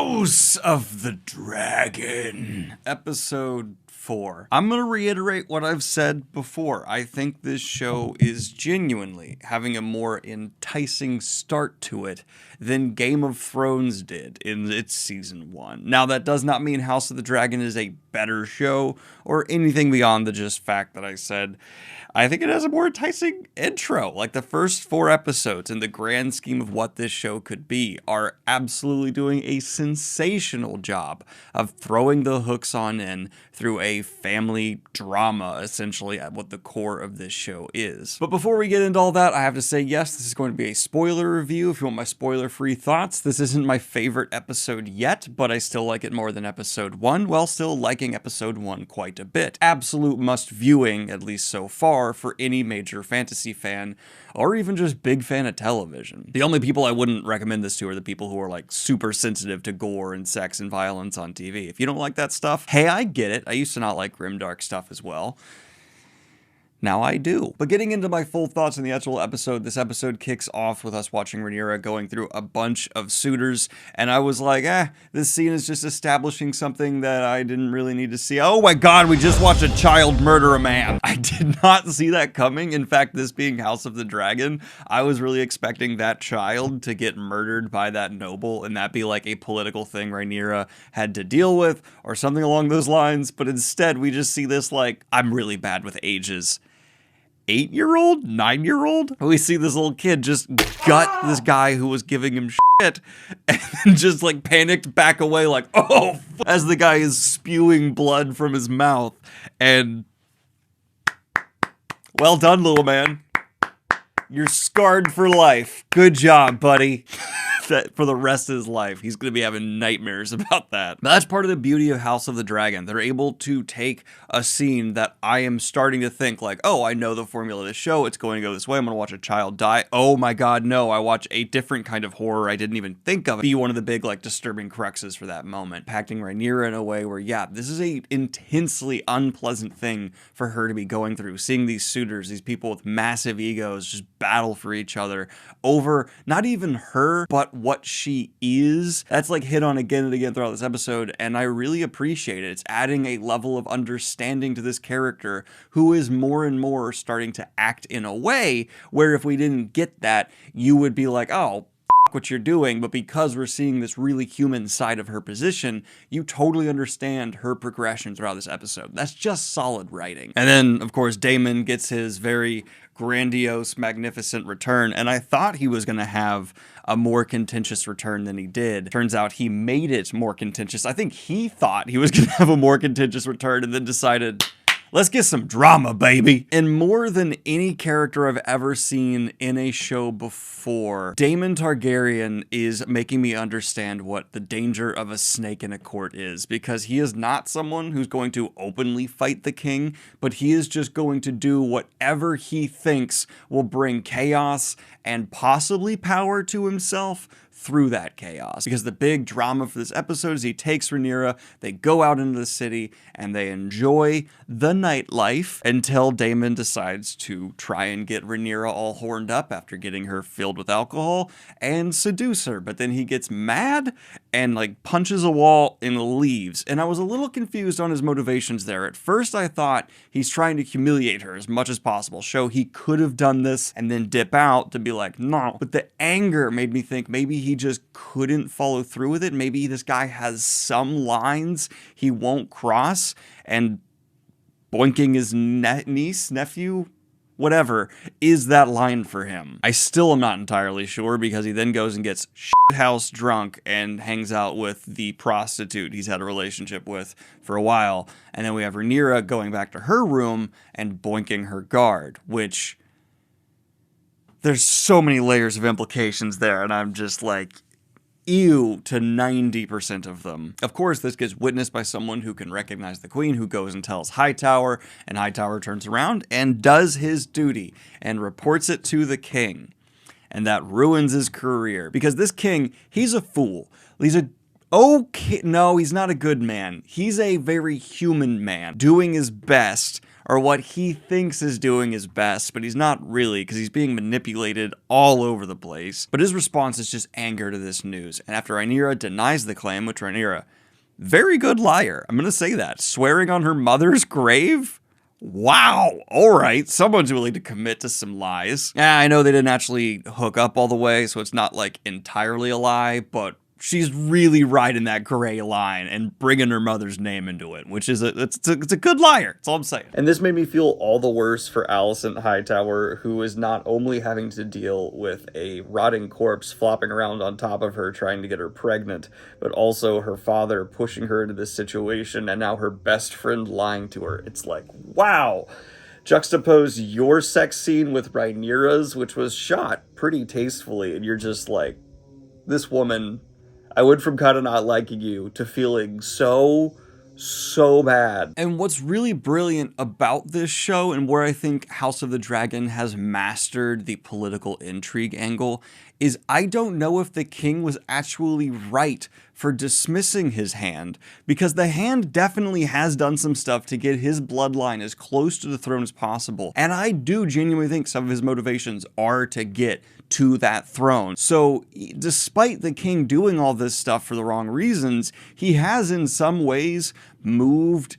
House of the Dragon, episode 4. I'm going to reiterate what I've said before. I think this show is genuinely having a more enticing start to it than Game of Thrones did in its season 1. Now, that does not mean House of the Dragon is a better show or anything beyond the just fact that I said I think it has a more enticing intro. Like, the first 4 episodes in the grand scheme of what this show could be are absolutely doing a sensational job of throwing the hooks on in through a family drama, essentially, at what the core of this show is. But before we get into all that, I have to say, yes, this is going to be a spoiler review. If you want my spoiler-free thoughts, this isn't my favorite episode yet, but I still like it more than episode 1, while still liking episode 1 quite a bit. Absolute must viewing, at least so far, for any major fantasy fan, or even just big fan of television. The only people I wouldn't recommend this to are the people who are like super sensitive to gore and sex and violence on TV. If you don't like that stuff, hey, I get it. I used to not like grimdark stuff as well. Now I do. But getting into my full thoughts on the actual episode, this episode kicks off with us watching Rhaenyra going through a bunch of suitors, and I was like, this scene is just establishing something that I didn't really need to see. Oh my god, we just watched a child murder a man. I did not see that coming. In fact, this being House of the Dragon, I was really expecting that child to get murdered by that noble, and that be like a political thing Rhaenyra had to deal with, or something along those lines, but instead we just see this like, I'm really bad with ages. 8-year-old? 9-year-old? We see this little kid just gut this guy who was giving him shit and then just like panicked back away like, oh, as the guy is spewing blood from his mouth. And well done, little man. You're scarred for life. Good job, buddy. That for the rest of his life, he's going to be having nightmares about that. But that's part of the beauty of House of the Dragon. They're able to take a scene that I am starting to think like, oh, I know the formula of this show. It's going to go this way. I'm going to watch a child die. Oh my god, no. I watch a different kind of horror I didn't even think of. Be one of the big, like, disturbing cruxes for that moment. Impacting Rhaenyra in a way where, yeah, this is a intensely unpleasant thing for her to be going through. Seeing these suitors, these people with massive egos just battle for each other over not even her, but what she is. That's like hit on again and again throughout this episode, and I really appreciate it. It's adding a level of understanding to this character who is more and more starting to act in a way where if we didn't get that, you would be like, oh, what you're doing, but because we're seeing this really human side of her position, you totally understand her progression throughout this episode. That's just solid writing. And then, of course, Daemon gets his very grandiose, magnificent return, and I thought he was going to have a more contentious return than he did. Turns out he made it more contentious. I think he thought he was going to have a more contentious return and then decided, let's get some drama, baby. And more than any character I've ever seen in a show before, Daemon Targaryen is making me understand what the danger of a snake in a court is, because he is not someone who's going to openly fight the king, but he is just going to do whatever he thinks will bring chaos and possibly power to himself through that chaos. Because the big drama for this episode is he takes Rhaenyra, they go out into the city, and they enjoy the nightlife until Daemon decides to try and get Rhaenyra all horned up after getting her filled with alcohol and seduce her. But then he gets mad and like punches a wall and leaves. And I was a little confused on his motivations there. At first I thought he's trying to humiliate her as much as possible, show he could have done this and then dip out to be like, no. But the anger made me think maybe he just couldn't follow through with it. Maybe this guy has some lines he won't cross, and boinking his niece, nephew, whatever, is that line for him. I still am not entirely sure, because he then goes and gets shithouse drunk and hangs out with the prostitute he's had a relationship with for a while. And then we have Rhaenyra going back to her room and boinking her guard, which there's so many layers of implications there, and I'm just like, ew to 90% of them. Of course, this gets witnessed by someone who can recognize the queen, who goes and tells Hightower, and Hightower turns around and does his duty and reports it to the king. And that ruins his career, because this king, he's a fool. He's a okay, no, he's not a good man. He's a very human man, doing his best or what he thinks is doing his best, but he's not really, because he's being manipulated all over the place. But his response is just anger to this news. And after Rhaenyra denies the claim, which Rhaenyra, very good liar, I'm going to say that, swearing on her mother's grave? Wow, alright, someone's willing to commit to some lies. Yeah, I know they didn't actually hook up all the way, so it's not like entirely a lie, but she's really riding that gray line and bringing her mother's name into it, which is it's a good liar. That's all I'm saying. And this made me feel all the worse for Alicent Hightower, who is not only having to deal with a rotting corpse flopping around on top of her trying to get her pregnant, but also her father pushing her into this situation and now her best friend lying to her. It's like, wow. Juxtapose your sex scene with Rhaenyra's, which was shot pretty tastefully, and you're just like, this woman, I went from kind of not liking you to feeling so bad. And what's really brilliant about this show, and where I think House of the Dragon has mastered the political intrigue angle, is I don't know if the king was actually right for dismissing his hand, because the hand definitely has done some stuff to get his bloodline as close to the throne as possible. And I do genuinely think some of his motivations are to get to that throne. So despite the king doing all this stuff for the wrong reasons, he has in some ways moved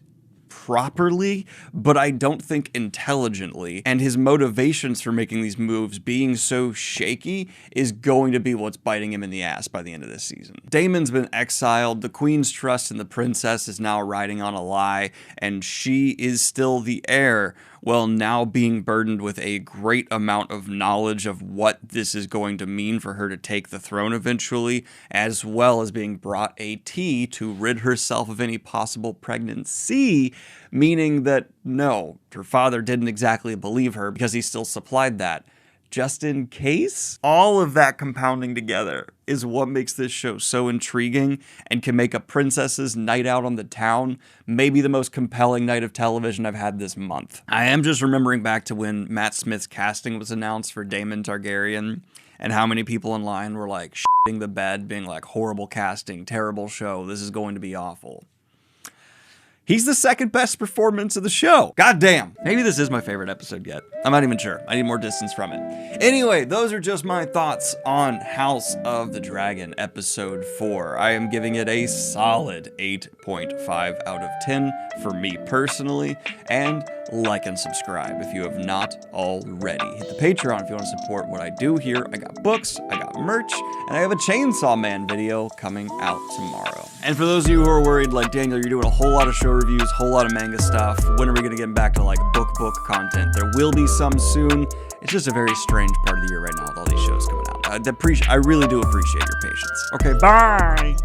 properly, but I don't think intelligently. And his motivations for making these moves being so shaky is going to be what's biting him in the ass by the end of this season. Daemon's been exiled, the queen's trust in the princess is now riding on a lie, and she is still the heir, while now being burdened with a great amount of knowledge of what this is going to mean for her to take the throne eventually, as well as being brought a tea to rid herself of any possible pregnancy, meaning that no, her father didn't exactly believe her because he still supplied that. Just in case? All of that compounding together is what makes this show so intriguing and can make a princess's night out on the town maybe the most compelling night of television I've had this month. I am just remembering back to when Matt Smith's casting was announced for Daemon Targaryen, and how many people in line were like shitting the bed, being like, horrible casting, terrible show, this is going to be awful. He's the second best performance of the show. God damn. Maybe this is my favorite episode yet. I'm not even sure. I need more distance from it. Anyway, those are just my thoughts on House of the Dragon episode 4. I am giving it a solid 8.5 out of 10 for me personally. And like and subscribe if you have not already. Hit the Patreon if you want to support what I do here. I got books, I got merch, and I have a Chainsaw Man video coming out tomorrow. And for those of you who are worried, like, Daniel, you're doing a whole lot of show reviews, whole lot of manga stuff. When are we going to get back to like book content? There will be some soon. It's just a very strange part of the year right now with all these shows coming out. I really do appreciate your patience. Okay, bye!